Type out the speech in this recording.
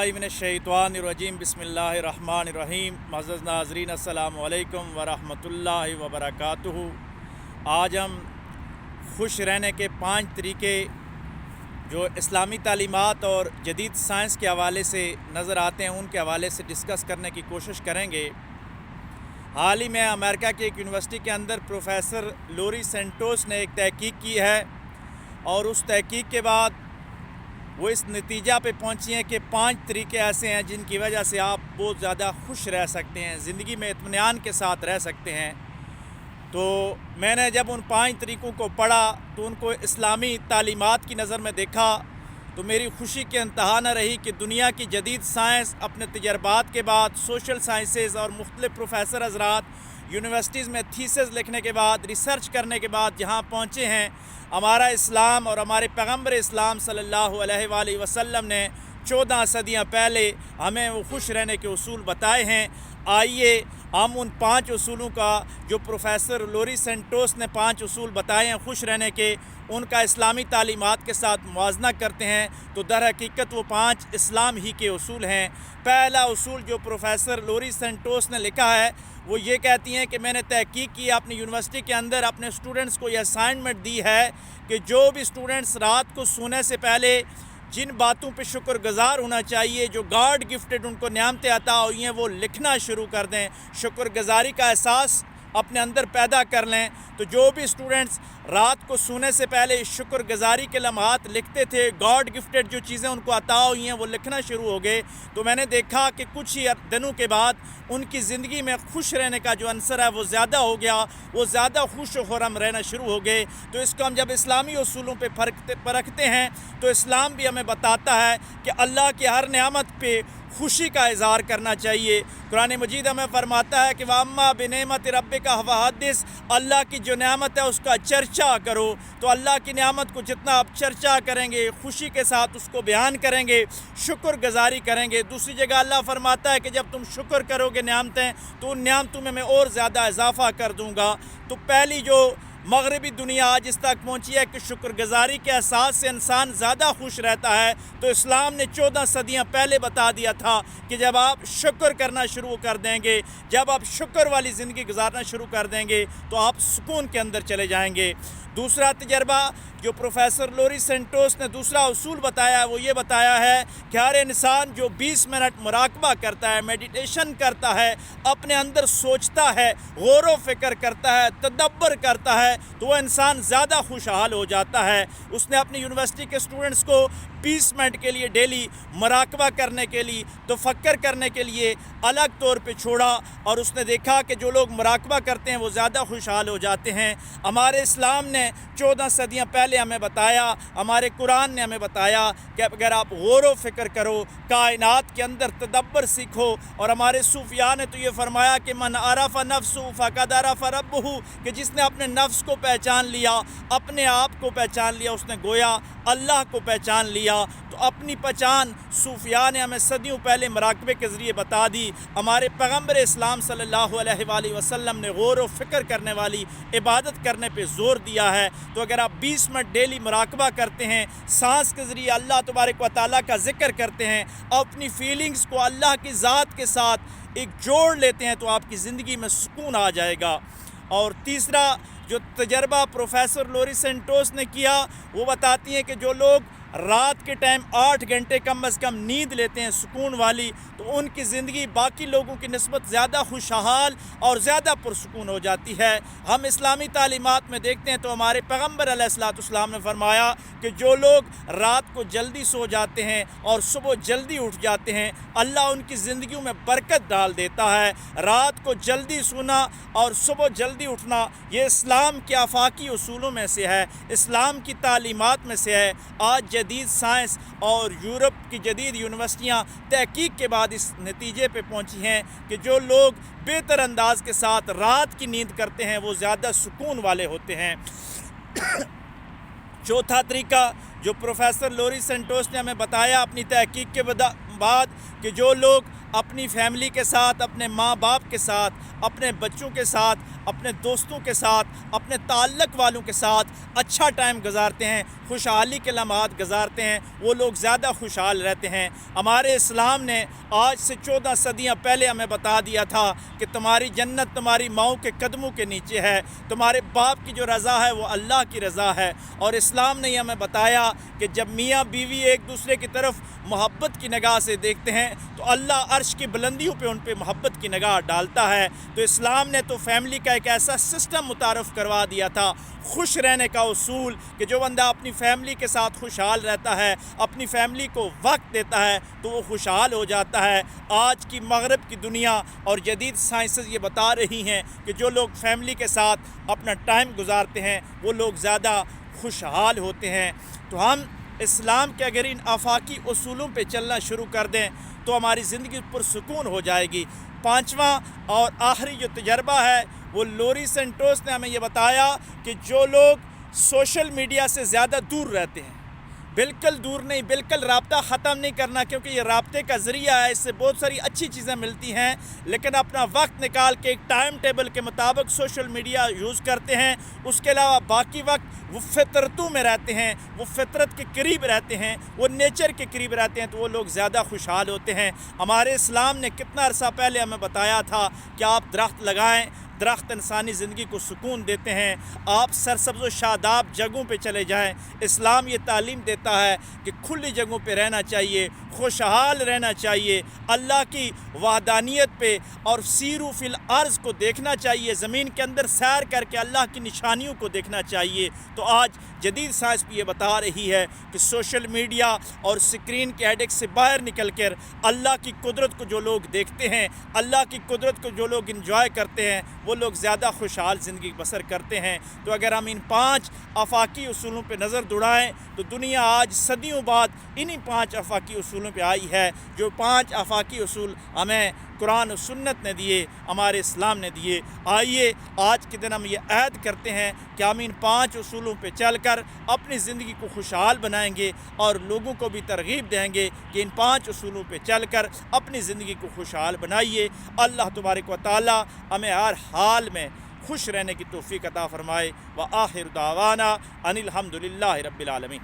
औज़ुबिल्लाहिमिनश्शैतानिर्रजीम बिस्मिल्लाहिर्रहमानिर्रहीम। मुअज़्ज़ज़ नाज़रीन अस्सलामु अलैकुम वरहमतुल्लाहि वबरकातुहू। आज हम खुश रहने के 5 तरीके जो इस्लामी तालीमात और जदीद साइंस के हवाले से नज़र आते हैं उनके हवाले से डिस्कस करने की कोशिश करेंगे। हाल ही में अमेरिका की एक यूनिवर्सिटी के अंदर प्रोफेसर लोरी सेंटोस ने एक तहकीक की है और उस तहकीक के बाद वो इस नतीजा पे पहुंची हैं कि 5 तरीके ऐसे हैं जिनकी वजह से आप बहुत ज़्यादा खुश रह सकते हैं, ज़िंदगी में इत्मीनान के साथ रह सकते हैं। तो मैंने जब उन 5 तरीक़ों को पढ़ा तो उनको इस्लामी तालीमात की नज़र में देखा तो मेरी खुशी की इंतहा न रही कि दुनिया की जदीद साइंस अपने तजर्बात के बाद सोशल साइंसेज़ और मुख्तलिफ़ प्रोफेसर हज़रात यूनिवर्सिटीज़ में थीसिस लिखने के बाद रिसर्च करने के बाद जहाँ पहुँचे हैं, हमारा इस्लाम और हमारे पैगम्बर इस्लाम सल्लल्लाहु अलैहि वसल्लम ने 14 सदियाँ पहले हमें वो खुश रहने के उसूल बताए हैं। आइए हम उन 5 उसूलों का जो प्रोफेसर लोरी सेंटोस ने 5 उसूल बताए हैं खुश रहने के, उनका इस्लामी तालीमात के साथ मुआजना करते हैं तो दर हकीकत वो 5 इस्लाम ही के उसूल हैं। पहला उसूल जो प्रोफेसर लोरी सेंटोस ने लिखा है वो ये कहती हैं कि मैंने तहकीक की अपनी यूनिवर्सिटी के अंदर अपने स्टूडेंट्स को ये असाइनमेंट दी है कि जो भी स्टूडेंट्स रात को सोने से पहले जिन बातों पे शुक्रगुज़ार होना चाहिए, जो गॉड गिफ्टेड उनको नियामतें अता हुई हैं, वो लिखना शुरू कर दें, शुक्रगुज़ारी का एहसास अपने अंदर पैदा कर लें। तो जो भी स्टूडेंट्स रात को सोने से पहले शुक्रगुज़ारी के लम्हात लिखते थे, गॉड गिफ्टेड जो चीज़ें उनको अता हुई हैं वो लिखना शुरू हो गए, तो मैंने देखा कि कुछ ही दिनों के बाद उनकी ज़िंदगी में खुश रहने का जो अंसर है वो ज़्यादा हो गया, वो ज़्यादा खुश व खुर्रम रहना शुरू हो गए। तो इसको हम जब इस्लामी उसूलों पे परखते हैं तो इस्लाम भी हमें बताता है कि अल्लाह की हर नेमत पे खुशी का इज़हार करना चाहिए। कुरान मजीद हमें फरमाता है कि वम्मा बिनेमत रब्बिका फहद्दिस, अल्लाह की जो नेमत है उसका चर्चा करो। तो अल्लाह की नेमत को जितना आप चर्चा करेंगे, खुशी के साथ उसको बयान करेंगे, शुक्रगुज़ारी करेंगे। दूसरी जगह अल्लाह फरमाता है कि जब तुम शुक्र करोगे नेमतें तो उन नेमतों में मैं और ज़्यादा इजाफ़ा कर दूँगा। तो पहली जो मगरबी दुनिया आज इस तक पहुँची है कि शुक्रगुज़ारी के एहसास से इंसान ज़्यादा खुश रहता है, तो इस्लाम ने 14 सदियाँ पहले बता दिया था कि जब आप शुक्र करना शुरू कर देंगे, जब आप शुक्र वाली ज़िंदगी गुजारना शुरू कर देंगे तो आप सुकून के अंदर चले जाएंगे। दूसरा तजर्बा जो प्रोफेसर लोरी सेंटोस ने दूसरा उसूल बताया है वो ये बताया है कि हर इंसान जो 20 मिनट मुराकबा करता है, मेडिटेशन करता है, अपने अंदर सोचता है, गौर व फिक्र करता है, तदब्बर करता है, तो वह इंसान ज़्यादा खुशहाल हो जाता है। उसने अपनी यूनिवर्सिटी के स्टूडेंट्स को 20 मिनट के लिए डेली मुराकबा करने के लिए, तफक्कर करने के लिए अलग तौर पे छोड़ा और उसने देखा कि जो लोग मुराकबा करते हैं वो ज़्यादा खुशहाल हो जाते हैं। हमारे इस्लाम ने 14 सदियाँ पहले हमें बताया, हमारे कुरान ने हमें बताया कि अगर आप गौर व फिक्र करो, कायनात के अंदर तदब्बर सीखो। और हमारे सूफिया ने तो ये फरमाया कि मन अरफ़ नफ्सहु फ़क़द अरफ़ रब्बहु, कि जिसने अपने नफ्स को पहचान लिया, अपने आप को पहचान लिया, उसने गोया अल्लाह को पहचान लिया। तो अपनी पहचान सूफिया ने हमें सदियों पहले मुराकबे के ज़रिए बता दी। हमारे पैगम्बर इस्लाम सल्लल्लाहु अलैहि वसल्लम ने गौर व फिक्र करने वाली इबादत करने पे ज़ोर दिया है। तो अगर आप 20 मिनट डेली मुराकबा करते हैं, सांस के ज़रिए अल्लाह तबारक व तआला का ज़िक्र करते हैं, अपनी फीलिंग्स को अल्लाह की ज़ात के साथ एक जोड़ लेते हैं, तो आपकी ज़िंदगी में सुकून आ जाएगा। और तीसरा जो तजर्बा प्रोफेसर लोरी सेंटोस ने किया वो बताती हैं कि जो लोग रात के टाइम 8 घंटे कम अज़ कम नींद लेते हैं सुकून वाली, तो उनकी ज़िंदगी बाकी लोगों की निस्बत ज़्यादा खुशहाल और ज़्यादा पुरसुकून हो जाती है। हम इस्लामी तालीमात में देखते हैं तो हमारे पैगम्बर अलैहिस्सलाम ने फरमाया कि जो लोग रात को जल्दी सो जाते हैं और सुबह जल्दी उठ जाते हैं, अल्लाह उनकी ज़िंदगियों में बरकत डाल देता है। रात को जल्दी सोना और सुबह जल्दी उठना ये इस्लाम के आफाकी उसूलों में से है, इस्लाम की तालीमात में से है। आज जदीद साइंस और यूरोप की जदीद यूनिवर्सिटियाँ तहकीक के बाद इस नतीजे पे पहुँची हैं कि जो लोग बेहतर अंदाज के साथ रात की नींद करते हैं वो ज़्यादा सुकून वाले होते हैं। चौथा तरीका जो प्रोफेसर लोरी सेंटोस ने हमें बताया अपनी तहकीक के बाद कि जो लोग اپنی فیملی کے ساتھ، اپنے ماں باپ کے ساتھ، اپنے بچوں کے ساتھ، اپنے دوستوں کے ساتھ، اپنے تعلق والوں کے ساتھ اچھا ٹائم گزارتے ہیں، خوشحالی کے لمحات گزارتے ہیں، وہ لوگ زیادہ خوشحال رہتے ہیں۔ ہمارے اسلام نے آج سے 14 صدیاں پہلے ہمیں بتا دیا تھا کہ تمہاری جنت تمہاری ماؤں کے قدموں کے نیچے ہے، تمہارے باپ کی جو رضا ہے وہ اللہ کی رضا ہے۔ اور اسلام نے ہمیں بتایا کہ جب میاں بیوی ایک دوسرے کی طرف محبت کی نگاہ سے دیکھتے ہیں تو اللہ عرش کی بلندیوں پہ ان پہ محبت کی نگاہ ڈالتا ہے۔ تو اسلام نے تو فیملی کا ایک ایسا سسٹم متعارف کروا دیا تھا، خوش رہنے کا اصول، کہ جو بندہ اپنی فیملی کے ساتھ خوشحال رہتا ہے، اپنی فیملی کو وقت دیتا ہے تو وہ خوشحال ہو جاتا ہے۔ آج کی مغرب کی دنیا اور جدید سائنسز یہ بتا رہی ہیں کہ جو لوگ فیملی کے ساتھ اپنا ٹائم گزارتے ہیں وہ لوگ زیادہ خوشحال ہوتے ہیں۔ تو ہم اسلام کے اگر ان آفاقی اصولوں پہ چلنا شروع کر دیں تو ہماری زندگی پرسکون ہو جائے گی۔ پانچواں اور آخری جو تجربہ ہے وہ لوری سینٹوس نے ہمیں یہ بتایا کہ جو لوگ سوشل میڈیا سے زیادہ دور رہتے ہیں، بالکل دور نہیں، بالکل رابطہ ختم نہیں کرنا، کیونکہ یہ رابطے کا ذریعہ ہے، اس سے بہت ساری اچھی چیزیں ملتی ہیں، لیکن اپنا وقت نکال کے ایک ٹائم ٹیبل کے مطابق سوشل میڈیا یوز کرتے ہیں، اس کے علاوہ باقی وقت وہ فطرتوں میں رہتے ہیں، وہ فطرت کے قریب رہتے ہیں، وہ نیچر کے قریب رہتے ہیں، تو وہ لوگ زیادہ خوشحال ہوتے ہیں۔ ہمارے اسلام نے کتنا عرصہ پہلے ہمیں بتایا تھا کہ آپ درخت لگائیں، درخت انسانی زندگی کو سکون دیتے ہیں، آپ سرسبز و شاداب جگہوں پہ چلے جائیں۔ اسلام یہ تعلیم دیتا ہے کہ کھلی جگہوں پہ رہنا چاہیے، خوشحال رہنا چاہیے، اللہ کی وحدانیت پہ اور سیرو فی الارض کو دیکھنا چاہیے، زمین کے اندر سیر کر کے اللہ کی نشانیوں کو دیکھنا چاہیے۔ تو آج جدید سائنس بھی یہ بتا رہی ہے کہ سوشل میڈیا اور سکرین کے ایڈکٹ سے باہر نکل کر اللہ کی قدرت کو جو لوگ دیکھتے ہیں، اللہ کی قدرت کو جو لوگ انجوائے کرتے ہیں، وہ لوگ زیادہ خوشحال زندگی بسر کرتے ہیں۔ تو اگر ہم ان 5 آفاقی اصولوں پہ نظر دوڑائیں تو دنیا آج صدیوں بعد انہی 5 آفاقی اصولوں پہ آئی ہے۔ جو 5 آفاقی اصول ہمیں قرآن و سنت نے دیے، ہمارے اسلام نے دیے۔ آئیے آج کے دن ہم یہ عہد کرتے ہیں کہ ہم ان 5 اصولوں پہ چل کر اپنی زندگی کو خوشحال بنائیں گے اور لوگوں کو بھی ترغیب دیں گے کہ ان 5 اصولوں پہ چل کر اپنی زندگی کو خوشحال بنائیے۔ اللہ تبارک و تعالی ہمیں ہر حال میں خوش رہنے کی توفیق عطا فرمائے۔ وآخر دعوانا ان الحمد للہ رب العالمین۔